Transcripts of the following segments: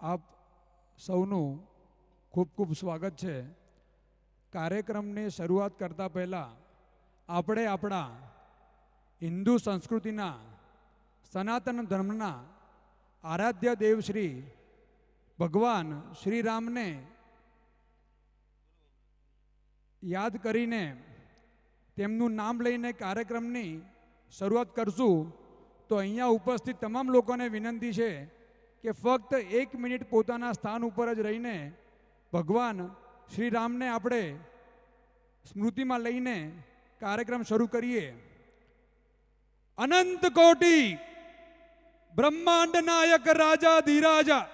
આપ સૌનું ખૂબ ખૂબ સ્વાગત છે. કાર્યક્રમની શરૂઆત કરતા પહેલાં આપણે આપણા હિન્દુ સંસ્કૃતિના સનાતન ધર્મના આરાધ્ય દેવ શ્રી ભગવાન શ્રી રામને યાદ કરીને તેમનું નામ લઈને કાર્યક્રમની શરૂઆત કરશું. તો અહીંયા ઉપસ્થિત તમામ લોકોને વિનંતી છે કે ફક્ત 1 મિનિટ પોતાના સ્થાન ઉપર જ રહીને ભગવાન શ્રી રામને આપણે સ્મૃતિમાં લઈને કાર્યક્રમ શરૂ કરીએ. અનંત કોટી બ્રહ્માંડ નાયક રાજા ધીરાજા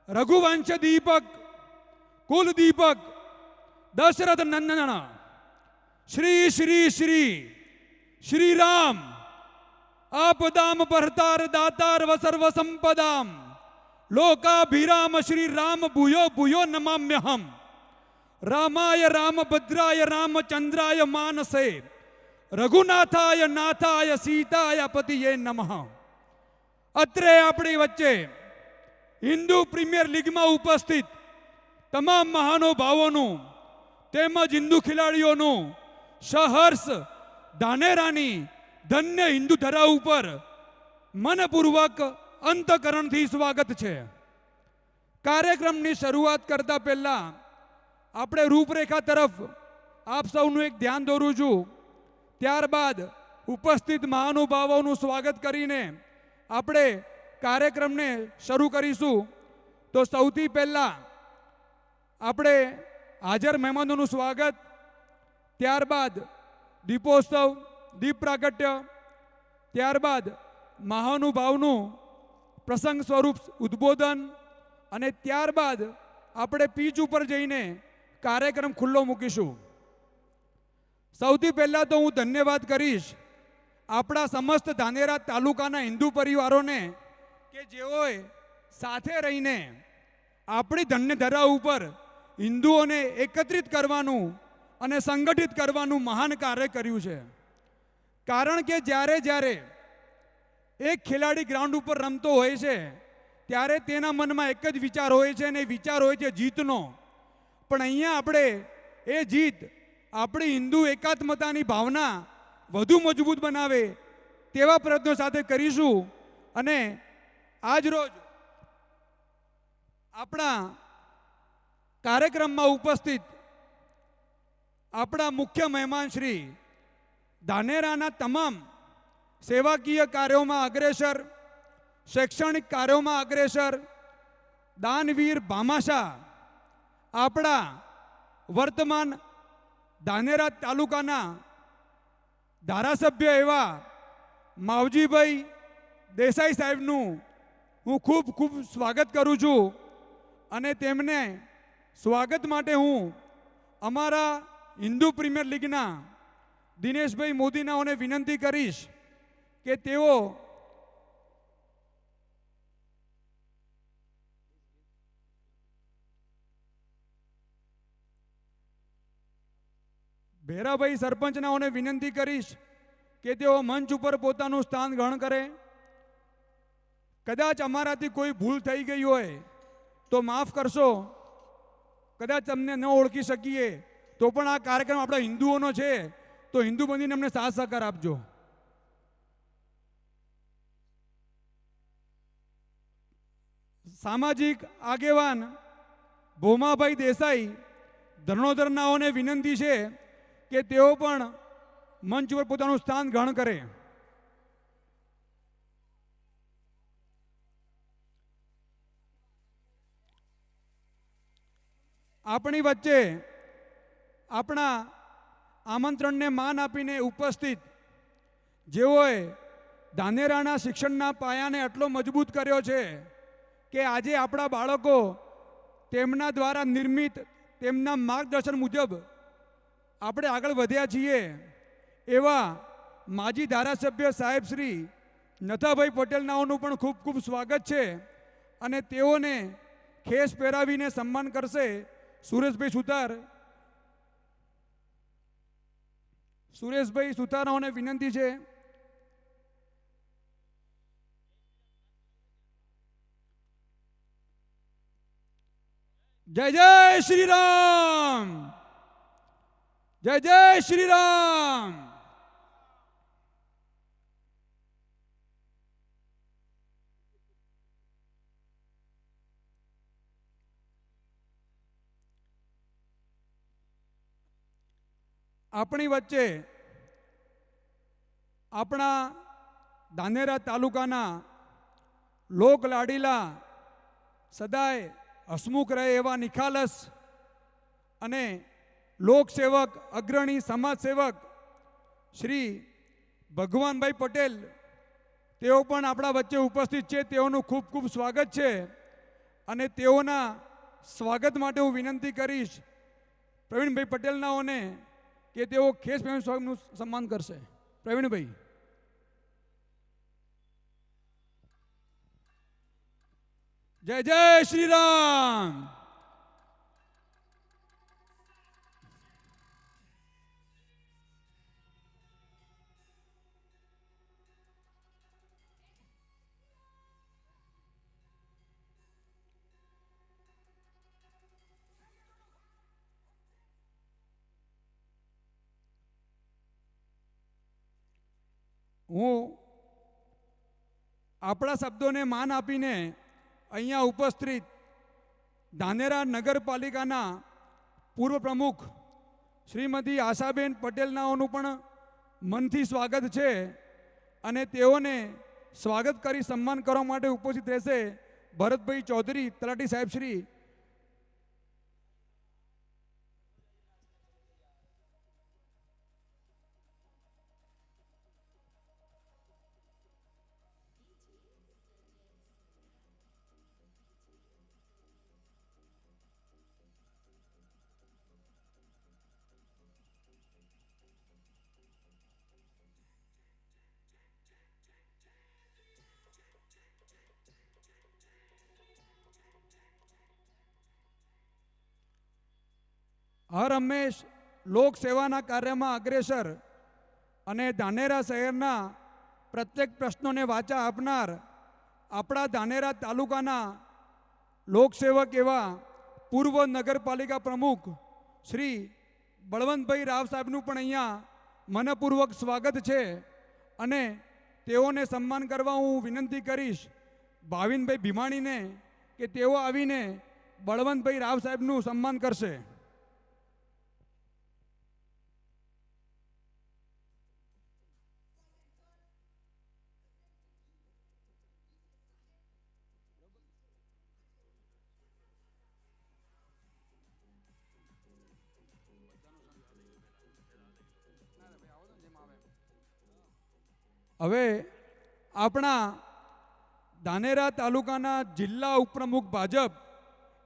રઘુવંશ દીપક કુલ દીપક દશરથ નંદન શ્રી શ્રી શ્રી શ્રી રામ આપદામ પરતાર દાતાર વસર્વ સંપદામ લોકાભિરામ શ્રી રામ ભૂયો ભૂયો નમામ્યહમ રામાય રામભદ્રાય રામચંદ્રાય માનસે રઘુનાથાય નાથાય સીતાય પતિએ નમઃ. અત્રે આપણી વચ્ચે હિન્દુ પ્રીમિયર લીગમાં ઉપસ્થિત તમામ મહાનુભાવોનું તેમજ હિન્દુ ખેલાડીઓનું સહર્ષ ધાનેરાની ધન્ય હિન્દુ ધરા ઉપર મનપૂર્વક અંતકરણથી સ્વાગત છે. કાર્યક્રમની શરૂઆત કરતા પહેલા આપણે રૂપરેખા તરફ આપ સૌનું એક ધ્યાન દોરું છું. ત્યારબાદ ઉપસ્થિત મહાનુભાવોનું સ્વાગત કરીને આપણે કાર્યક્રમને શરૂ કરીશું. તો સૌથી પહેલાં આપણે હાજર મહેમાનોનું સ્વાગત, ત્યારબાદ દીપોત્સવ દીપ પ્રાગટ્ય, ત્યારબાદ મહાનુભાવનું પ્રસંગ સ્વરૂપ ઉદ્બોધન અને ત્યારબાદ આપણે પીચ ઉપર જઈને કાર્યક્રમ ખુલ્લો મૂકીશું. સૌથી પહેલાં તો હું ધન્યવાદ કરીશ આપણા સમસ્ત ધાનેરા તાલુકાના હિન્દુ પરિવારોને કે જેઓએ સાથે રહીને આપણી ધન્ય ધરા ઉપર હિન્દુઓને એકત્રિત કરવાનું અને સંગઠિત કરવાનું મહાન કાર્ય કર્યું છે. કારણ કે જ્યારે જ્યારે એક ખેલાડી ગ્રાઉન્ડ ઉપર રમતો હોય છે ત્યારે તેના મનમાં એક જ વિચાર હોય છે અને વિચાર હોય છે જીતનો. પણ અહીંયા આપણે એ જીત આપણી હિન્દુ એકાત્મતાની ભાવના વધુ મજબૂત બનાવે તેવા પ્રયત્નો સાથે કરીશું. અને આજ રોજ આપણા કાર્યક્રમમાં ઉપસ્થિત આપણા મુખ્ય મહેમાન શ્રી ધાનેરાના તમામ સેવાકીય કાર્યોમાં અગ્રેસર, શૈક્ષણિક કાર્યોમાં અગ્રેસર દાનવીર ભામાશા, આપણા વર્તમાન ધાનેરા તાલુકાના ધારાસભ્ય એવા માવજીભાઈ દેસાઈ સાહેબનું હું ખૂબ ખૂબ સ્વાગત કરું છું. અને તેમને સ્વાગત માટે હું અમારા હિન્દુ પ્રીમિયર લીગના દિનેશભાઈ મોદીનાઓને વિનંતી કરીશ કે તેઓ ભેરાભાઈ સરપંચનાઓને વિનંતી કરીશ કે તેઓ મંચ ઉપર પોતાનું સ્થાન ગ્રહણ કરે. કદાચ અમારાથી કોઈ ભૂલ થઈ ગઈ હોય તો માફ કરશો. કદાચ તમને ન ઓળખી શકીએ તો પણ આ કાર્યક્રમ આપણા હિન્દુઓનો છે, તો હિન્દુ બંધીને અમને સાથ સહકાર આપજો. સામાજિક આગેવાન ભોમાભાઈ દેસાઈ ધર્ણોધરનાઓને વિનંતી છે કે તેઓ પણ મંચ ઉપર પોતાનું સ્થાન ગ્રહણ કરે. આપણી વચ્ચે આપણા આમંત્રણને માન આપીને ઉપસ્થિત જેઓએ ધાનેરાના શિક્ષણના પાયાને આટલો મજબૂત કર્યો છે કે આજે આપણા બાળકો તેમના દ્વારા નિર્મિત તેમના માર્ગદર્શન મુજબ આપણે આગળ વધ્યા છીએ, એવા માજી ધારાસભ્ય સાહેબ શ્રી નથાભાઈ પટેલનાઓનું પણ ખૂબ ખૂબ સ્વાગત છે. અને તેઓને ખેસ પહેરાવીને સન્માન કરશે સુરેશભાઈ સુતારાઓને વિનંતી છે. જય જય શ્રી રામ, જય જય શ્રી રામ. આપણી વચ્ચે આપણા ધાનેરા તાલુકાના લોકલાડીલા સદાય હસમુખ રહે એવા નિખાલસ અને લોકસેવક અગ્રણી સમાજસેવક શ્રી ભગવાનભાઈ પટેલ તેઓ પણ આપણા વચ્ચે ઉપસ્થિત છે. તેઓનું ખૂબ ખૂબ સ્વાગત છે. અને તેઓના સ્વાગત માટે હું વિનંતી કરીશ પ્રવીણભાઈ પટેલનાઓને કે તેઓ ખેસ પહેરીને સ્વાગતનું સન્માન કરશે. પ્રવીણભાઈ. જય જય શ્રી રામ. હું આપણા શબ્દોને માન આપીને અહીંયા ઉપસ્થિત ધાનેરા નગરપાલિકાના પૂર્વ પ્રમુખ શ્રીમતી આશાબેન પટેલનાઓનું પણ મનથી સ્વાગત છે. અને તેઓને સ્વાગત કરી સન્માન કરવા માટે ઉપસ્થિત રહેશે ભરતભાઈ ચૌધરી તલાટી સાહેબ શ્રી. હર હંમેશ લોકસેવાના કાર્યમાં અગ્રેસર અને ધાનેરા શહેરના પ્રત્યેક પ્રશ્નોને વાચા આપનાર આપણા ધાનેરા તાલુકાના લોકસેવક એવા પૂર્વ નગરપાલિકા પ્રમુખ શ્રી બળવંતભાઈ રાવ સાહેબનું પણ અહીંયા મનપૂર્વક સ્વાગત છે. અને તેઓને સન્માન કરવા હું વિનંતી કરીશ ભાવિનભાઈ ભીમાણીને કે તેઓ આવીને બળવંતભાઈ રાવ સાહેબનું સન્માન કરશે. હવે આપણા ધાનેરા તાલુકાના જિલ્લા ઉપપ્રમુખ ભાજપ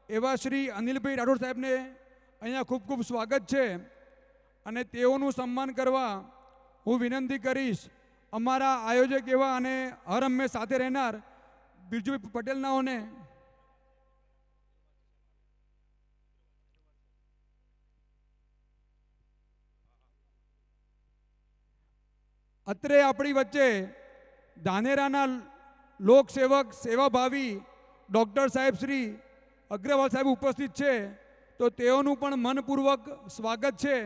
એવા શ્રી અનિલભાઈ રાઠોડ સાહેબને અહીંયા ખૂબ ખૂબ સ્વાગત છે. અને તેઓનું સન્માન કરવા હું વિનંતી કરીશ અમારા આયોજક એવા અને હર હંમેશ સાથે રહેનાર બિરજુભાઈ પટેલનાઓને. અત્રે આપણી વચ્ચે ધાનેરાના લોકસેવક સેવાભાવી ડૉક્ટર સાહેબ શ્રી અગ્રવાલ સાહેબ ઉપસ્થિત છે, તો તેઓનું પણ મનપૂર્વક સ્વાગત છે.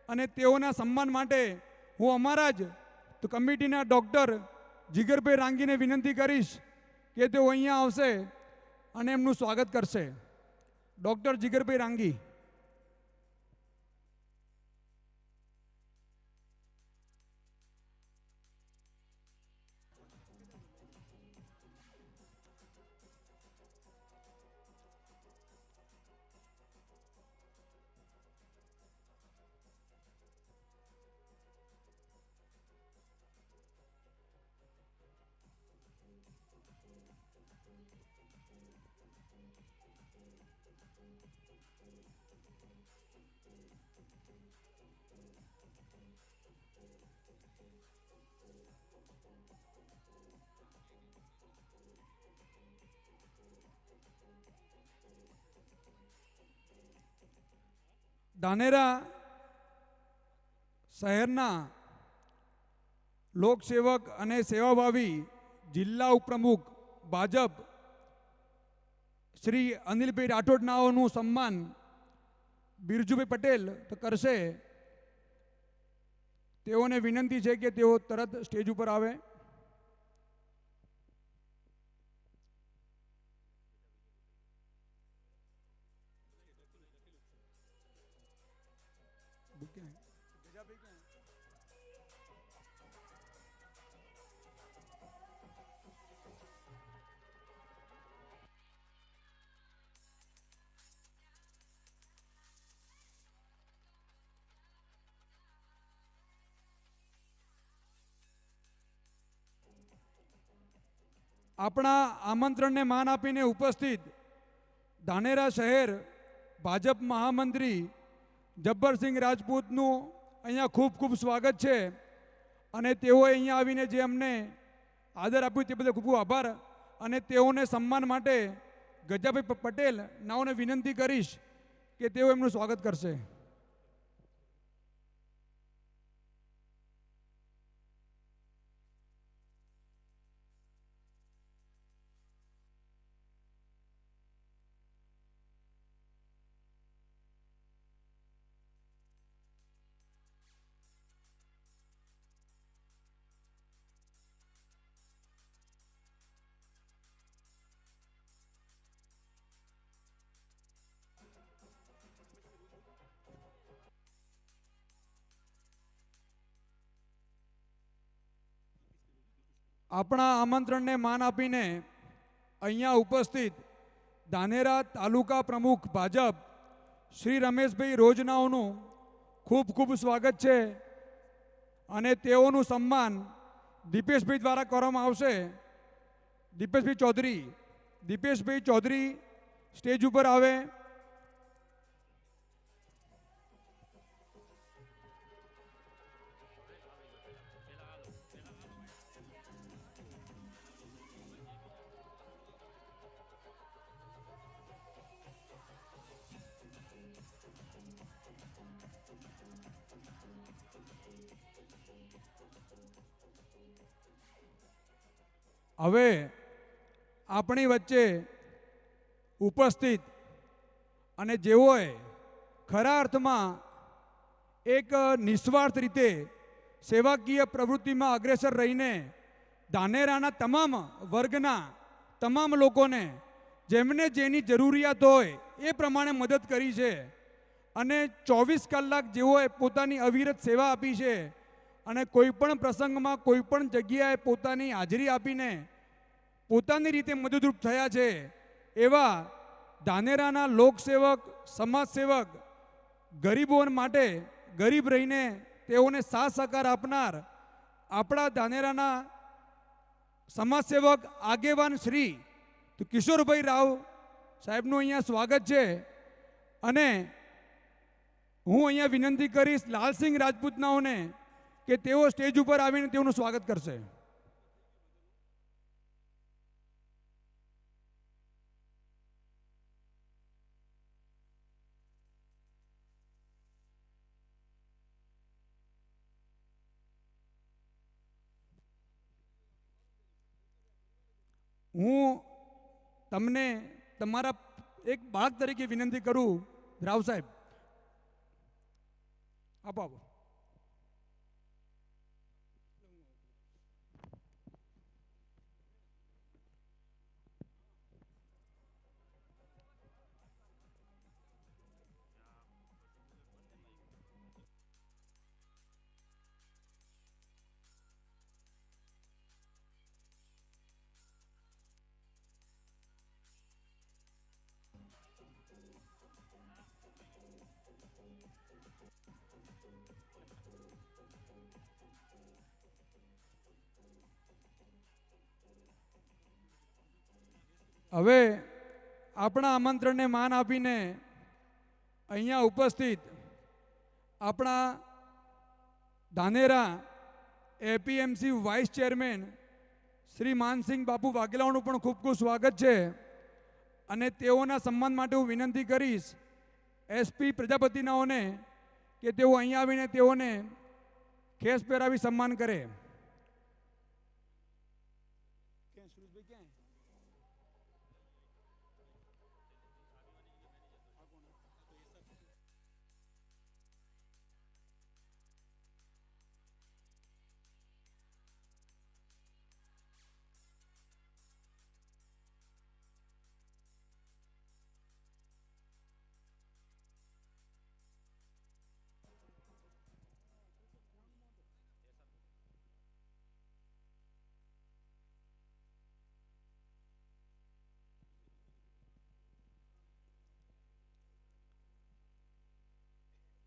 અને તેઓના સન્માન માટે હું અમારા જ કમિટીના ડૉક્ટર જીગરભાઈ રાંગીને વિનંતી કરીશ કે તેઓ અહીંયા આવશે અને એમનું સ્વાગત કરશે. ડૉક્ટર જીગરભાઈ રાંગી. ધાનેરા શહેરના લોકસેવક અને સેવાભાવી જિલ્લા ઉપપ્રમુખ ભાજપ શ્રી અનિલભાઈ રાઠોડનાઓનું સન્માન બિરજુભાઈ પટેલ કરશે. તેઓને વિનંતી છે કે તેઓ તરત સ્ટેજ ઉપર આવે. આપણા આમંત્રણને માન આપીને ઉપસ્થિત ધાનેરા શહેર ભાજપ મહામંત્રી જબ્બરસિંહ રાજપૂતનું અહીંયા ખૂબ ખૂબ સ્વાગત છે. અને તેઓએ અહીંયા આવીને જે અમને આદર આપ્યું તે બદલ ખૂબ ખૂબ આભાર. અને તેઓને સન્માન માટે ગજાભાઈ પટેલ નાઓને વિનંતી કરીશ કે તેઓ એમનું સ્વાગત કરશે. આપણા આમંત્રણને માન આપીને અહીંયા ઉપસ્થિત ધાનેરા તાલુકા પ્રમુખ ભાજપ શ્રી રમેશભાઈ રોજનાઓનું ખૂબ ખૂબ સ્વાગત છે. અને તેઓનું સન્માન દીપેશભાઈ દ્વારા કરવામાં આવશે. દીપેશભાઈ ચૌધરી સ્ટેજ ઉપર આવે. હવે આપણી વચ્ચે ઉપસ્થિત અને જેઓએ ખરા અર્થમાં એક નિસ્વાર્થ રીતે સેવાકીય પ્રવૃત્તિમાં અગ્રેસર રહીને ધાનેરાના તમામ વર્ગના તમામ લોકોને જેમને જેની જરૂરિયાત હોય એ પ્રમાણે મદદ કરી છે. અને 24 કલાક જેઓએ પોતાની અવિરત સેવા આપી છે. અને કોઈપણ પ્રસંગમાં કોઈપણ જગ્યાએ પોતાની હાજરી આપીને પોતાની રીતે મદદરૂપ થયા છે. એવા ધાનેરાના લોકસેવક સમાજસેવક ગરીબો માટે ગરીબ રહીને તેઓને સાથ સહકાર આપનાર આપણા ધાનેરાના સમાજસેવક આગેવાન શ્રી કિશોરભાઈ રાવ સાહેબનું અહીંયા સ્વાગત છે. અને હું અહીંયા વિનંતી કરીશ લાલસિંહ રાજપૂતનાઓને કે તેઓ સ્ટેજ ઉપર આવીને તેઓનું સ્વાગત કરશે. હું તમને તમારા એક ભાગ તરીકે વિનંતી કરું, રાવ સાહેબ આપો આપો. હવે આપણા આમંત્રણને માન આપીને અહીંયા ઉપસ્થિત આપણા Dhanera APMC vice chairman Shri Mansinh Bapu વાઘેલાનું પણ ખૂબ ખૂબ સ્વાગત છે. અને તેઓના સન્માન માટે હું વિનંતી કરીશ એસપી પ્રજાપતિનાઓને કે તેઓ અહીંયા આવીને તેઓને ખેસ પહેરાવી સન્માન કરે.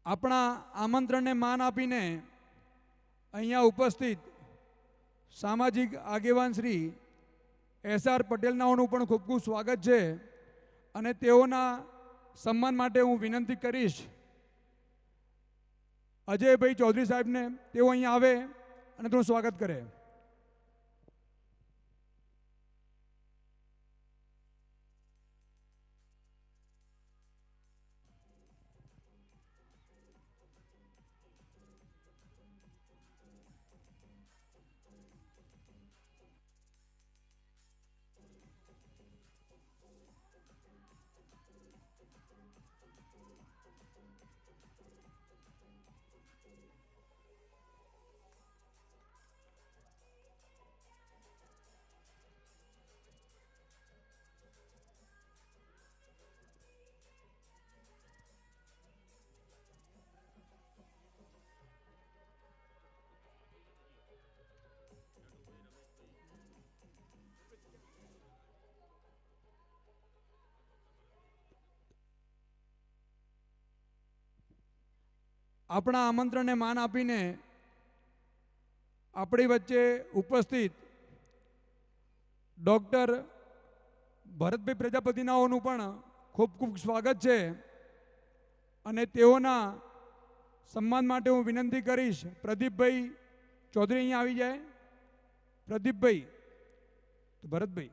આપણા આમંત્રણને માન આપીને અહીંયા ઉપસ્થિત સામાજિક આગેવાન શ્રી એસઆર પટેલનાઓનું પણ ખૂબ ખૂબ સ્વાગત છે. અને તેઓના સન્માન માટે હું વિનંતી કરીશ અજયભાઈ ચૌધરી સાહેબને, તેઓ અહીંયા આવે અને તેનું સ્વાગત કરે. આપણા આમંત્રણને માન આપીને આપણી વચ્ચે ઉપસ્થિત ડૉક્ટર ભરતભાઈ પ્રજાપતિનાઓનું પણ ખૂબ ખૂબ સ્વાગત છે. અને તેઓના સન્માન માટે હું વિનંતી કરીશ પ્રદીપભાઈ ચૌધરી અહીંયા આવી જાય. પ્રદીપભાઈ તો ભરતભાઈ.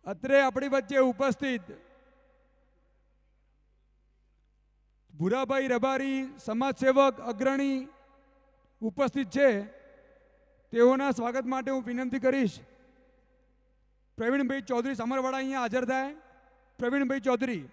અત્રે આપણી વચ્ચે ઉપસ્થિત ભૂરાભાઈ રબારી સમાજસેવક અગ્રણી ઉપસ્થિત છે. તેઓના સ્વાગત માટે હું વિનંતી કરીશ પ્રવીણભાઈ ચૌધરી સમરવાડા અહીંયા હાજર થાય. પ્રવીણભાઈ ચૌધરી.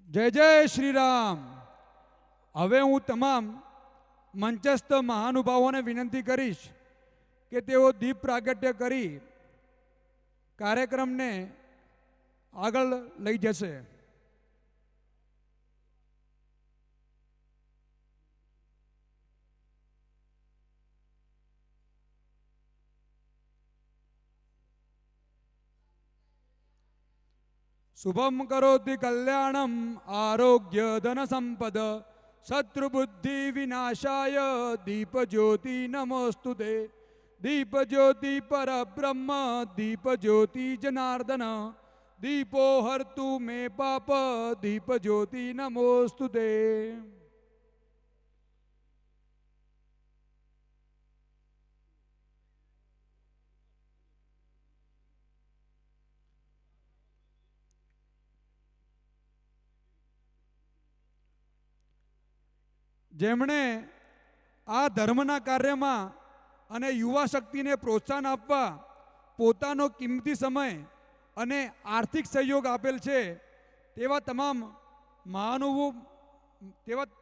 જય જય શ્રી રામ. હવે હું તમામ મંચસ્થ મહાનુભાવોને વિનંતી કરીશ કે તેઓ દીપ પ્રાગટ્ય કરી કાર્યક્રમને આગળ લઈ જશે. શુભમ કરોતિ કલ્યાણમ આરોગ્ય ધન સંપદ શત્રુબુદ્ધિ વિનાશાય દીપ જ્યોતિ નમોસ્તુતે. દીપ જ્યોતિ પરબ્રહ્મ દીપ જ્યોતિ જનાર્દન દીપો હર્તુ મે પાપ દીપ જ્યોતિ નમોસ્તુતે. જેમણે આ ધર્મના કાર્યમાં અને યુવા શક્તિને પ્રોત્સાહન આપવા પોતાનો કિંમતી સમય અને આર્થિક સહયોગ આપેલ છે તેવા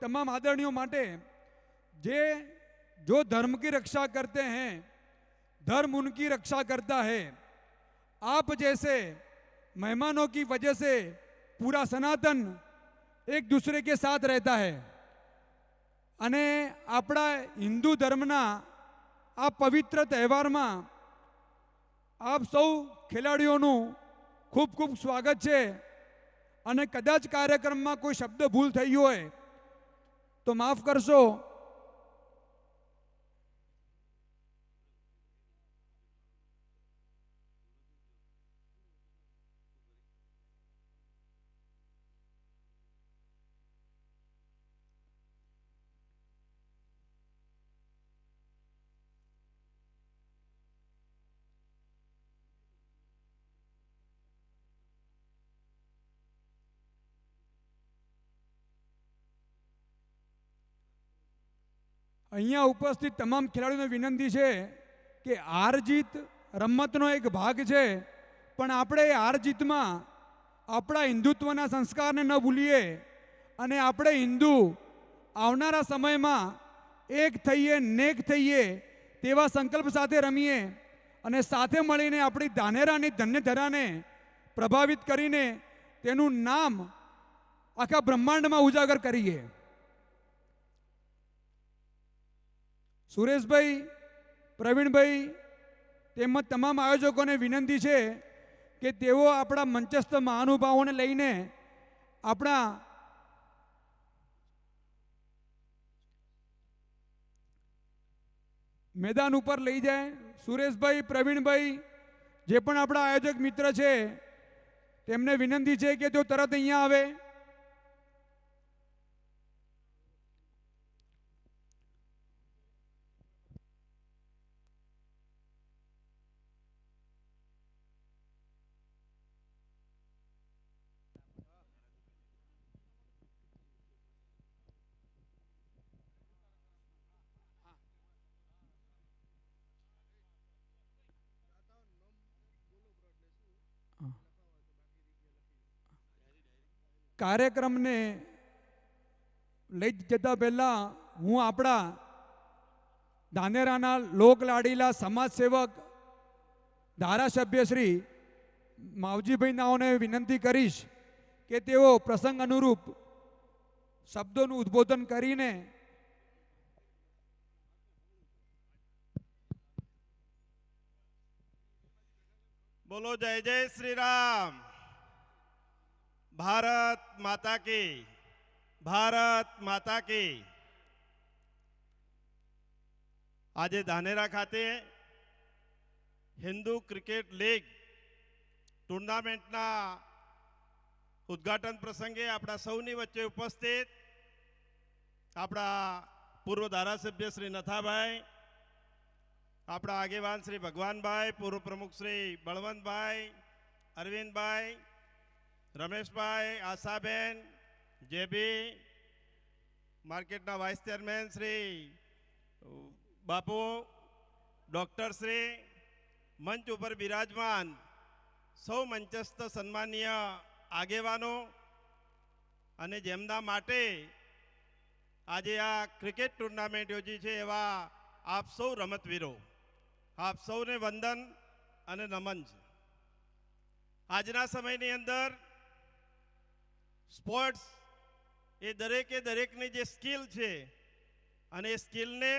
તમામ આદરણીઓ માટે जो धर्म की रक्षा करते हैं धर्म उनकी रक्षा करता है. आप जैसे मेहमानों की वजह से पूरा सनातन एक दूसरे के साथ रहता है. અને આપણા હિન્દુ ધર્મના આ પવિત્ર તહેવારમાં આપ સૌ ખેલાડીઓનું ખૂબ ખૂબ સ્વાગત છે. અને કદાચ કાર્યક્રમમાં કોઈ શબ્દ ભૂલ થઈ હોય તો માફ કરશો. અહીંયા ઉપસ્થિત તમામ ખેલાડીઓને વિનંતી છે કે હાર જીત રમતનો એક ભાગ છે, પણ આપણે હાર જીતમાં આપણા હિન્દુત્વના સંસ્કારને ન ભૂલીએ અને આપણે હિન્દુ આવનારા સમયમાં એક થઈએ નેક થઈએ તેવા સંકલ્પ સાથે રમીએ અને સાથે મળીને આપણી ધાનેરાની ધન્યધરાને પ્રભાવિત કરીને તેનું નામ આખા બ્રહ્માંડમાં ઉજાગર કરીએ. સુરેશભાઈ, પ્રવીણભાઈ તેમજ તમામ આયોજકોને વિનંતી છે કે તેઓ આપણા મંચસ્થ મહાનુભાવોને લઈને આપણા મેદાન ઉપર લઈ જાય. સુરેશભાઈ, પ્રવીણભાઈ જે પણ આપણા આયોજક મિત્ર છે તેમને વિનંતી છે કે તેઓ તરત અહીંયા આવે. કાર્યક્રમને લઈ જતા પહેલા હું આપણા ધાનેરાના લોકલાડીલા સમાજસેવક ધારાસભ્ય શ્રી માવજીભાઈ નાઓને વિનંતી કરીશ કે તેઓ પ્રસંગ અનુરૂપ શબ્દોનું ઉદ્બોધન કરીને બોલો જય જય શ્રી રામ. ભારત માતા કી, ભારત માતા કી. આજે ધાનેરા ખાતે હિન્દુ ક્રિકેટ લીગ ટુર્નામેન્ટના ઉદ્ઘાટન પ્રસંગે આપણા સૌની વચ્ચે ઉપસ્થિત આપણા પૂર્વ ધારાસભ્ય શ્રી નથાભાઈ, આપણા આગેવાન શ્રી ભગવાનભાઈ, પૂર્વ પ્રમુખ શ્રી બળવંતભાઈ, અરવિંદભાઈ, રમેશભાઈ, આશાબેન, જેબી, માર્કેટના વાઇસ ચેરમેન શ્રી બાપુ, ડૉક્ટર શ્રી, મંચ ઉપર બિરાજમાન સૌ મંચસ્થ સન્માનીય આગેવાનો અને જેમના માટે આજે આ ક્રિકેટ ટુર્નામેન્ટ યોજી છે એવા આપ સૌ રમતવીરો, આપ સૌને વંદન અને નમન છે. આજના સમયની અંદર સ્પોર્ટ્સ એ દરેકની જે સ્કિલ છે અને એ સ્કિલને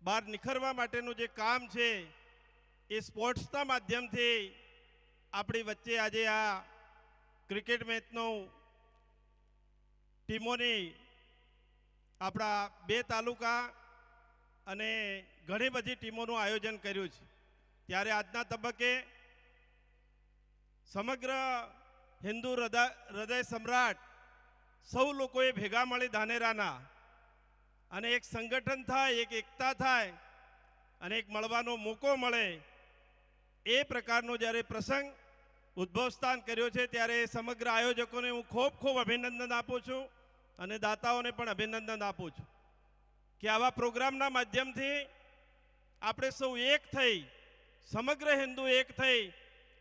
બહાર નિખરવા માટેનું જે કામ છે એ સ્પોર્ટ્સના માધ્યમથી આપણી વચ્ચે આજે આ ક્રિકેટ મેચનું ટીમોની આપણા 2 તાલુકા અને ઘણી બધી ટીમોનું આયોજન કર્યું છે. ત્યારે આજના તબક્કે સમગ્ર હિન્દુ હૃદય સમ્રાટ સૌ લોકોએ ભેગા મળી ધાનેરાના અને એક સંગઠન થાય, એક એકતા થાય અને એક મળવાનો મોકો મળે એ પ્રકારનો જ્યારે પ્રસંગ ઉદ્ભવ સ્થાન કર્યો છે ત્યારે સમગ્ર આયોજકોને હું ખૂબ ખૂબ અભિનંદન આપું છું અને દાતાઓને પણ અભિનંદન આપું છું કે આવા પ્રોગ્રામના માધ્યમથી આપણે સૌ એક થઈ, સમગ્ર હિન્દુ એક થઈ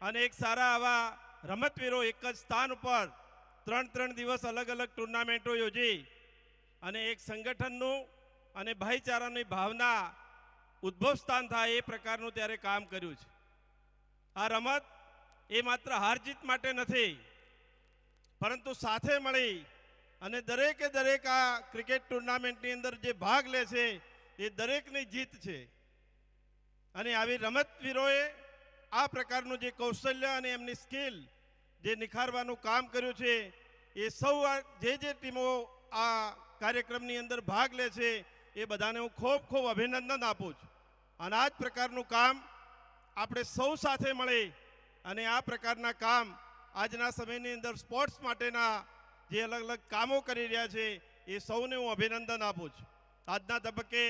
અને એક સારા આવા રમતવીરો એક જ સ્થાન ઉપર 3 દિવસ અલગ અલગ ટુર્નામેન્ટો યોજી અને એક સંગઠનનું અને ભાઈચારાની ભાવના ઉદ્ભવ સ્થાન થાય એ પ્રકારનું ત્યારે કામ કર્યું છે. આ રમત એ માત્ર હાર જીત માટે નથી, પરંતુ સાથે મળી અને દરેક આ ક્રિકેટ ટુર્નામેન્ટની અંદર જે ભાગ લે છે એ દરેકની જીત છે. અને આવી રમતવીરોએ આ પ્રકારનું જે કૌશલ્ય અને એમની સ્કિલ જે નિખારવાનું કામ કર્યું છે એ સૌ જે ટીમો આ કાર્યક્રમની અંદર ભાગ લે છે એ બધાને હું ખૂબ ખૂબ અભિનંદન આપું છું. અને આ જ પ્રકારનું કામ આપણે સૌ સાથે મળી અને આ પ્રકારના કામ આજના સમયની અંદર સ્પોર્ટ્સ માટેના જે અલગ અલગ કામો કરી રહ્યા છે એ સૌને હું અભિનંદન આપું છું. આજના તબક્કે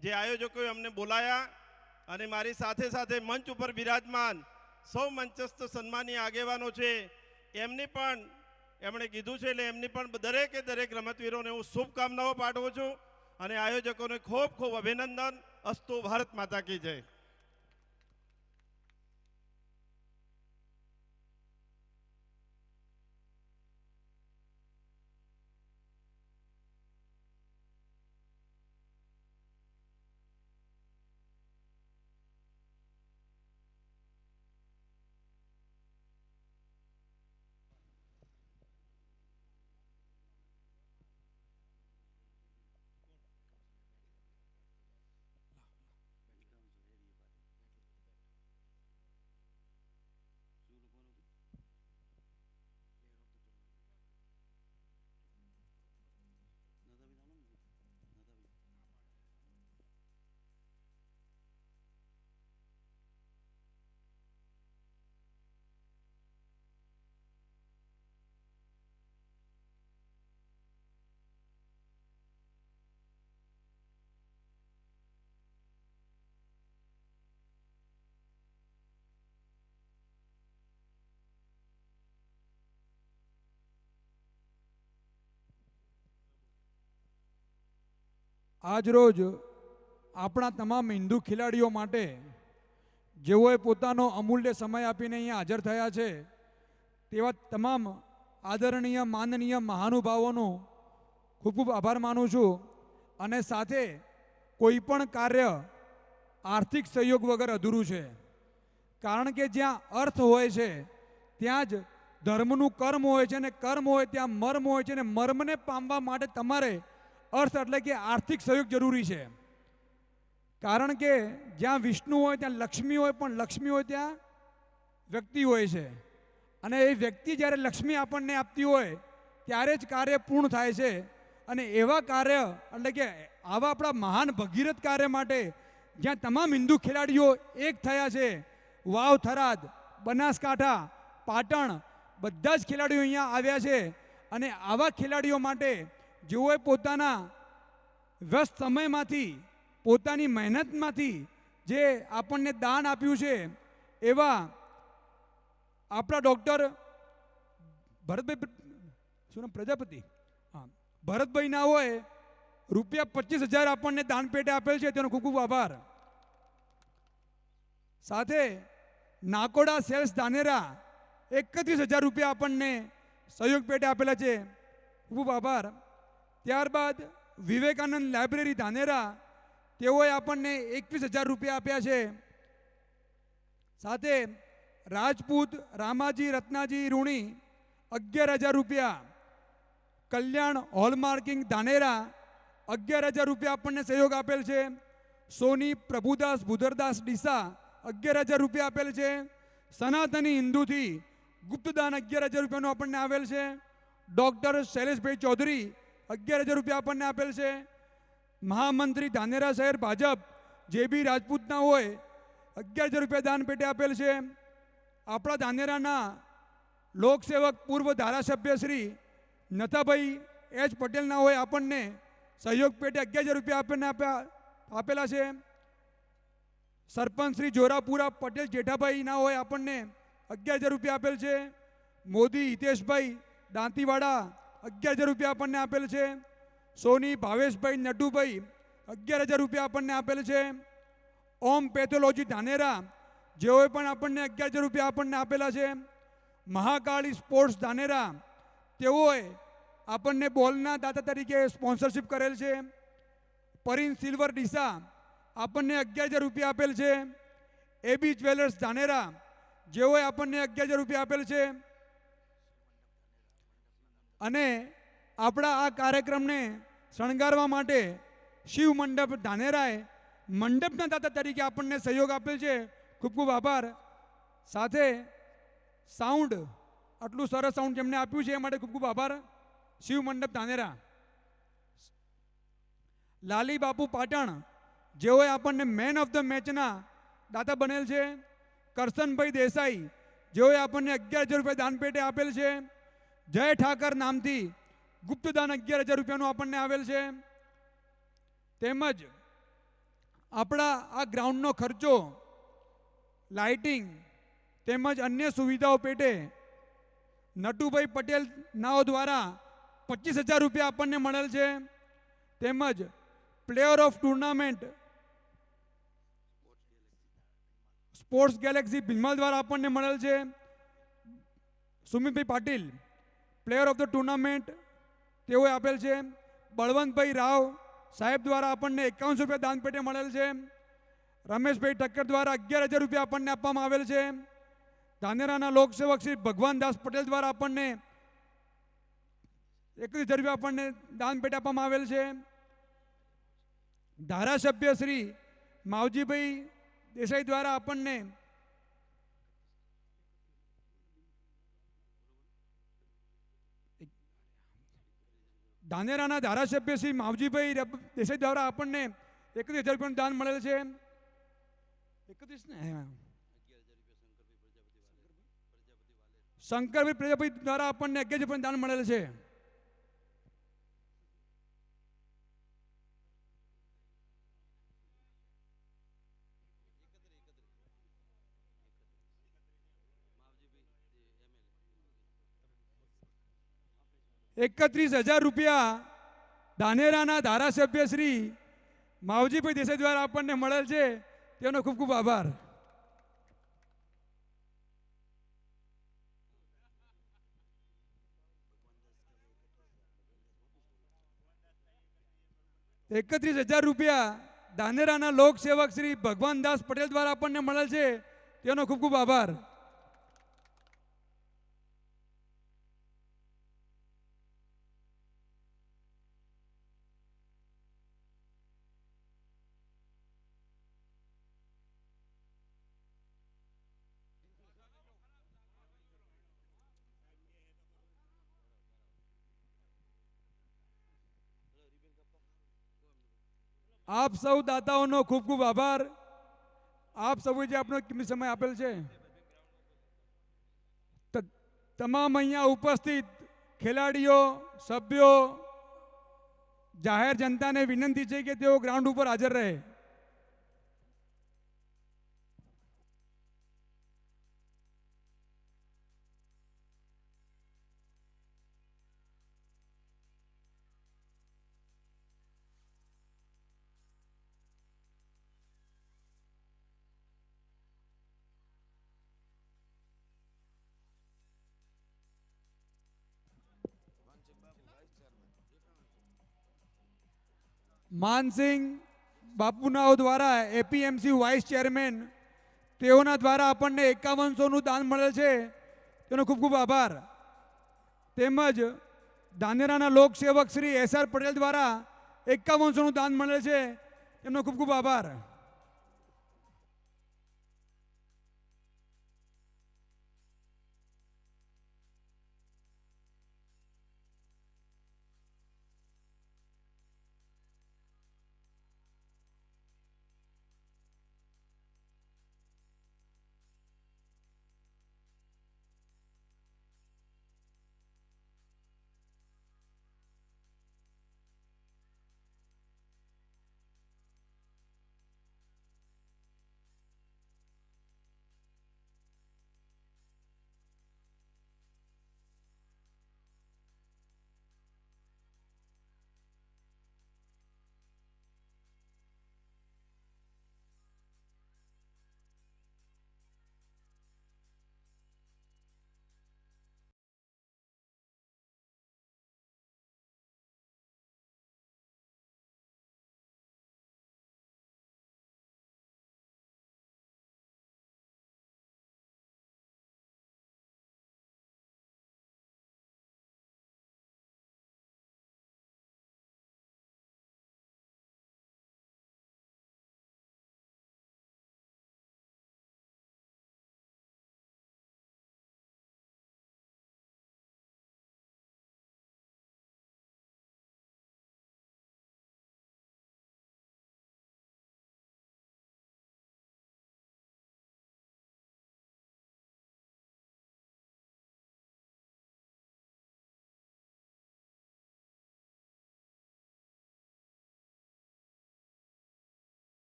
જે આયોજકોએ અમને બોલાયા અને મારી સાથે સાથે મંચ ઉપર બિરાજમાન સૌ મંચસ્થ સન્માનીય આગેવાનો છે એમની પણ એમણે કીધું છે એટલે એમની પણ દરેક રમતવીરોને હું શુભકામનાઓ પાઠવું છું અને આયોજકોને ખૂબ ખૂબ અભિનંદન. અસ્તુ. ભારત માતા કી જય. આજ રોજ આપણા તમામ હિન્દુ ખેલાડીઓ માટે જેઓએ પોતાનો અમૂલ્ય સમય આપીને અહીંયા હાજર થયા છે તેવા તમામ આદરણીય માનનીય મહાનુભાવોનો ખૂબ ખૂબ આભાર માનું છું. અને સાથે કોઈ પણ કાર્ય આર્થિક સહયોગ વગર અધૂરું છે, કારણ કે જ્યાં અર્થ હોય છે ત્યાં જ ધર્મનું કર્મ હોય છે અને કર્મ હોય ત્યાં મર્મ હોય છે અને મર્મને પામવા માટે તમારે અર્થ એટલે કે આર્થિક સહયોગ જરૂરી છે. કારણ કે જ્યાં વિષ્ણુ હોય ત્યાં લક્ષ્મી હોય, પણ લક્ષ્મી હોય ત્યાં વ્યક્તિ હોય છે. અને એ વ્યક્તિ જ્યારે લક્ષ્મી આપણને આપતી હોય ત્યારે જ કાર્ય પૂર્ણ થાય છે. અને એવા કાર્ય એટલે કે આવા આપણા મહાન ભગીરથ કાર્ય માટે જ્યાં તમામ હિન્દુ ખેલાડીઓ એક થયા છે, વાવ, થરાદ, બનાસકાંઠા, પાટણ, બધા જ ખેલાડીઓ અહીંયા આવ્યા છે. અને આવા ખેલાડીઓ માટે જેઓએ પોતાના વ્યસ્ત સમયમાંથી, પોતાની મહેનતમાંથી જે આપણને દાન આપ્યું છે, એવા આપણા ડૉક્ટર ભરતભાઈ, શું નામ, પ્રજાપતિ, હા, ભરતભાઈ ના હોય રૂપિયા 25,000 આપણને દાન પેટે આપેલ છે, તેનો ખૂબ ખૂબ આભાર. સાથે નાકોડા સેલ્સ ધાનેરા 31,000 રૂપિયા આપણને સહયોગ પેટે આપેલા છે, ખૂબ આભાર. ત્યારબાદ વિવેકાનંદ લાઇબ્રેરી ધાનેરા, તેઓએ આપણને 21,000 રૂપિયા આપ્યા છે. સાથે રાજપૂત રામાજી રત્નાજી રૂણી 11,000 રૂપિયા. કલ્યાણ હોલમાર્કિંગ ધાનેરા 11,000 રૂપિયા આપણને સહયોગ આપેલ છે. સોની પ્રભુદાસ ભુદરદાસ ડીસા 11,000 રૂપિયા આપેલ છે. સનાતની હિન્દુથી ગુપ્તદાન 11,000 રૂપિયાનું આપણને આવેલ છે. ડૉક્ટર શૈલેષભાઈ ચૌધરી 11,000 રૂપિયા આપણને આપેલ છે. મહામંત્રી ધાનેરા શહેર ભાજપ જે બી રાજપૂતના હોય 11,000 રૂપિયા દાન પેટે આપેલ છે. આપણા ધાનેરાના લોકસેવક પૂર્વ ધારાસભ્ય શ્રી નથાભાઈ એચ પટેલના હોય આપણને સહયોગ પેટે 11,000 રૂપિયા આપણને આપેલા છે. સરપંચ શ્રી જોરાપુરા પટેલ જેઠાભાઈના હોય આપણને 11,000 રૂપિયા આપેલ છે. મોદી હિતેશભાઈ દાંતીવાડા 11,000 રૂપિયા આપણને આપેલ છે. સોની ભાવેશભાઈ નટુભાઈ 11,000 રૂપિયા આપણને આપેલ છે. ઓમ પેથોલોજી ધાનેરા જેઓએ પણ આપણને 11,000 રૂપિયા આપણને આપેલા છે. મહાકાળી સ્પોર્ટ્સ ધાનેરા, તેઓએ આપણને બોલના દાતા તરીકે સ્પોન્સરશિપ કરેલ છે. પરિન સિલ્વર ડીસા આપણને 11,000 રૂપિયા આપેલ છે. એબી જ્વેલર્સ ધાનેરા જેઓએ આપણને 11,000 રૂપિયા આપેલ છે. અને આપણા આ કાર્યક્રમને શણગારવા માટે શિવ મંડપ ધાનેરાએ મંડપના દાતા તરીકે આપણને સહયોગ આપેલ છે, ખૂબ ખૂબ આભાર. સાથે સાઉન્ડ, આટલું સરસ સાઉન્ડ જેમને આપ્યું છે એ માટે ખૂબ ખૂબ આભાર શિવ મંડપ ધાનેરા. લાલી બાપુ પાટણ જેઓએ આપણને મેન ઓફ ધ મેચના દાતા બનેલ છે. કરશનભાઈ દેસાઈ જેઓએ આપણને 11,000 રૂપિયા દાન પેટે આપેલ છે. જય ઠાકર નામથી ગુપ્તદાન 11,000 રૂપિયાનું આપણને આવેલ છે. તેમજ આપણા આ ગ્રાઉન્ડનો ખર્ચો, લાઇટિંગ તેમજ અન્ય સુવિધાઓ પેટે નટુભાઈ પટેલ નાઓ દ્વારા 25,000 રૂપિયા આપણને મળેલ છે. તેમજ player of tournament sports galaxy Bhimal દ્વારા આપણને મળેલ છે. સુમિતભાઈ Patil player of the tournament તેઓએ આપેલ છે. બળવંતભાઈ રાવ સાહેબ દ્વારા આપણને 51 રૂપિયા દાન પેટે મળેલ છે. રમેશભાઈ ઠક્કર દ્વારા 11,000 રૂપિયા આપણને આપવામાં આવેલ છે. ધાનેરાના લોકસેવક શ્રી ભગવાનદાસ પટેલ દ્વારા આપણને 31,000 રૂપિયા આપણને દાન પેટે આપવામાં આવેલ છે. ધારાસભ્ય શ્રી માવજીભાઈ દેસાઈ દ્વારા આપણને ધાનેરાના ધારાસભ્ય શ્રી માવજીભાઈ દેસાઈ દ્વારા આપણને 31,000 રૂપિયાનું દાન મળેલ છે. 31 ને શંકરભાઈ પ્રજાપતિ દ્વારા આપણને 11,000 રૂપિયાનું દાન મળેલ છે. ₹31,000 રૂપિયા ધાનેરાના ધારાસભ્ય શ્રી માવજીભાઈ દેસાઈ દ્વારા આપણને મળેલ છે, તેનો ખૂબ ખૂબ આભાર. ₹31,000 રૂપિયા ધાનેરાના લોકસેવક શ્રી ભગવાનદાસ પટેલ દ્વારા આપણને મળેલ છે, તેનો ખૂબ ખૂબ આભાર. આપ સૌ દાતાઓનો ખૂબ ખૂબ આભાર. આપ સૌએ જે આપણો કિંમતી સમય આપેલ છે. તમામ અહીંયા ઉપસ્થિત ખેલાડીઓ, સભ્યો, જાહેર જનતાને વિનંતી છે કે તેઓ ગ્રાઉન્ડ ઉપર હાજર રહે. માનસિંહ બાપુનાઓ દ્વારા એપીએમસી વાઇસ ચેરમેન તેઓના દ્વારા આપણને 5100નું દાન મળેલ છે, તેનો ખૂબ ખૂબ આભાર. તેમજ ધાનેરાના લોકસેવક શ્રી એસઆર પટેલ દ્વારા 5100નું દાન મળેલ છે, તેમનો ખૂબ ખૂબ આભાર.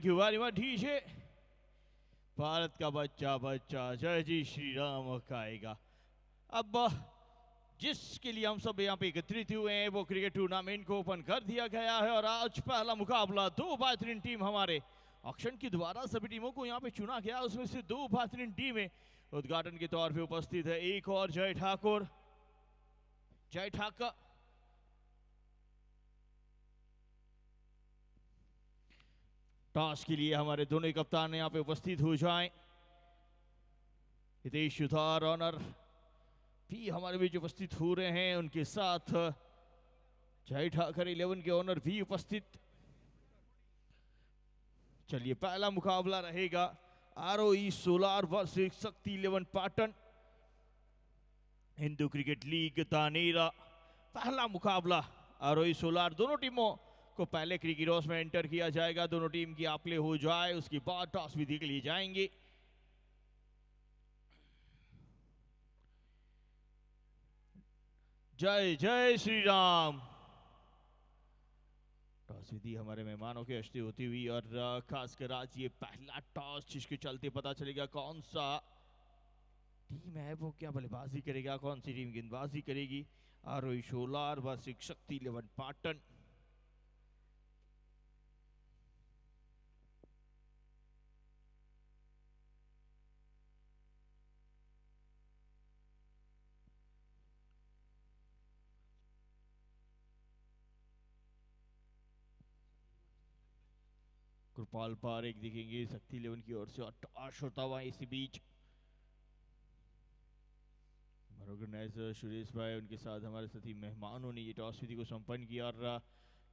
You very much DJ. Bharat का बच्चा बच्चा जय जी श्री राम कहेगा। अब जिसके लिए हम सब यहाँ पे एकत्रित हुए हैं वो क्रिकेट टूर्नामेंट को ओपन कर दिया गया है और आज पहला मुकाबला दो बेहतरीन टीम हमारे ऑक्शन के द्वारा सभी टीमों को यहाँ पे चुना गया, उसमें से दो बेहतरीन टीमें उद्घाटन के तौर पे उपस्थित है। एक और जय ठाकुर, जय ठाकर टॉस के लिए हमारे दोनों कप्तान यहाँ पे उपस्थित हो जाएं। हितेश सुधार ऑनर भी हमारे बीच उपस्थित हो रहे हैं, उनके साथ जय ठाकर 11 के ऑनर भी उपस्थित। चलिए पहला मुकाबला रहेगा आरओई सोलार वर्सेस शक्ति 11 पाटन, हिंदू क्रिकेट लीग धानेरा। पहला मुकाबला आरओई सोलार, दोनों टीमों को पहले क्रिकेट टॉस में एंटर किया जाएगा। दोनों टीम की आप प्ले हो जाए उसके बाद टॉस विधि के लिए जाएंगे। जय जय श्री राम। टॉस विधि हमारे मेहमानों के हस्ते होती हुई और खासकर आज ये पहला टॉस जिसके चलते पता चलेगा कौन सा टीम है वो क्या बल्लेबाजी करेगा, कौन सी टीम गेंदबाजी करेगी। आरओई सोलार वर्सेस शक्ति 11 पाटन। कृपाल पारेख दिखेंगे शक्ति 11 की ओर से और टॉस होता हुआ इसी बीच ऑर्गेनाइजर सुरेश भाई उनके साथ हमारे साथी मेहमानों ने ये टॉस विधि को संपन्न किया और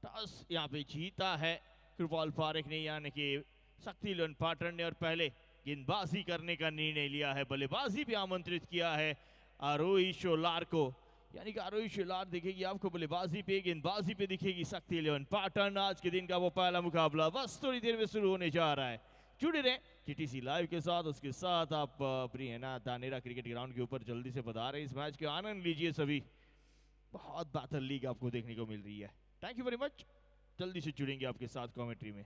टॉस यहाँ पे जीता है कृपाल पारेख ने, यानी कि शक्ति 11 पाटन ने, और पहले गेंदबाजी करने का निर्णय लिया है। बल्लेबाजी भी आमंत्रित किया है आरोही सोलार को, यानी कि आरोही सोलार दिखेगी आपको बल्लेबाजी पे, गेंदबाजी पे दिखेगी शक्ति 11 पाटन। आज के दिन का वो पहला मुकाबला बस थोड़ी देर में शुरू होने जा रहा है। जुड़े रहें जीटीसी लाइव के साथ, उसके साथ आप प्रिय है ना धानेरा क्रिकेट ग्राउंड के ऊपर जल्दी से पधारें, इस मैच के आनंद लीजिए सभी। बहुत बेहतर लीग आपको देखने को मिल रही है। Thank you very much. जल्दी से जुड़ेंगे आपके साथ कमेंट्री में।